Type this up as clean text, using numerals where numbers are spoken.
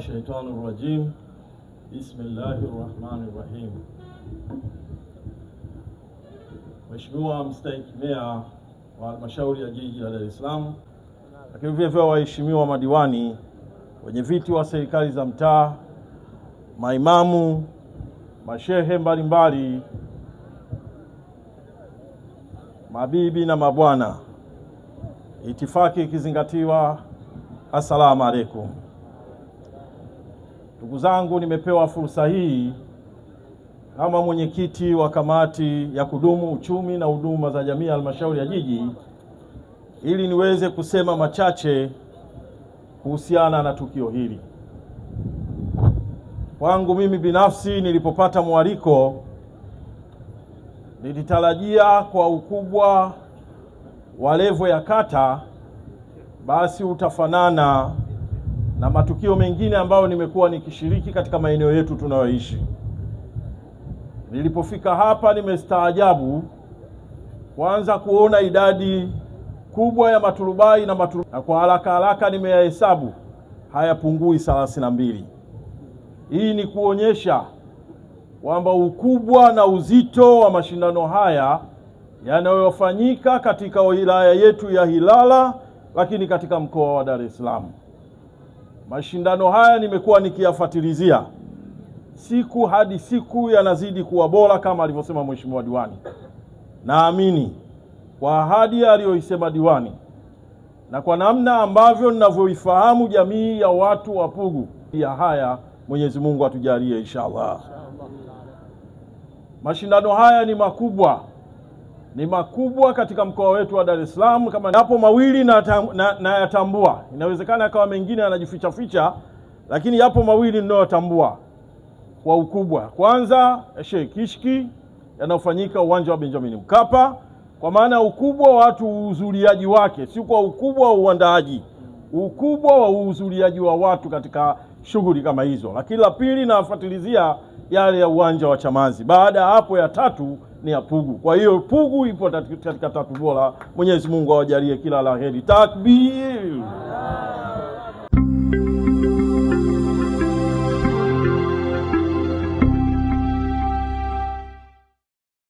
Shaitani rajim. Bismillahir Rahmanir Rahim. Mheshimiwa Mstahiki Meya wa Halmashauri ya Jiji la Dar es Salaam, lakini vile vile waheshimiwa madiwani, wenye viti wa serikali za mtaa, maimamu, mashehe mbalimbali, mabibi na mabwana, itifaki ikizingatiwa, assalamu alaikum. Ndugu zangu, nimepewa fursa hii kama mwenyekiti wa kamati ya kudumu uchumi na huduma za jamii halmashauri ya jiji ili niweze kusema machache kuhusiana na tukio hili. Kwangu mimi binafsi, nilipopata mwaliko nilitarajia kwa ukubwa wa levo ya kata basi utafanana na matukio mengine ambayo nimekuwa nikishiriki katika maeneo yetu tunayoishi. Nilipofika hapa nimestaajabu kwanza kuona idadi kubwa ya maturubai na kwa haraka nimeyahesabu hayapungui 32. Hii ni kuonyesha kwamba ukubwa na uzito wa mashindano haya yanayofanyika katika wilaya yetu ya Ilala, lakini katika mkoa wa Dar es Salaam. Mashindano haya nimekuwa nikiyafuatilizia siku hadi siku, yanazidi kuwa bora kama alivyosema Mheshimiwa Diwani. Naamini kwa ahadi aliyoisema Diwani na kwa namna ambavyo ninavyoifahamu jamii ya watu wa Pugu ya haya, Mwenyezi Mungu atujalie inshallah. Mashindano haya ni makubwa katika mkoa wetu wa Dar es Salaam. Kama yapo mawili na yatambua, inawezekana akawa mengine yanajificha, lakini yapo mawili ninayotambua kwa ukubwa. Kwanza Sheikh Kishki yanayofanyika uwanja wa Benjamin Mkapa, kwa maana ukubwa wa watu uhudhuriaji wake, si kwa ukubwa wa uandaaji, ukubwa wa uhudhuriaji wa watu katika shughuli kama hizo. Lakini la pili nafuatilizia yale ya uwanja wa Chamazi. Baada ya hapo ya tatu ni ya Pugu. Kwa hiyo Pugu ipo katika tatu bora. Mwenyezi Mungu awajalie kila la heri. Takbir.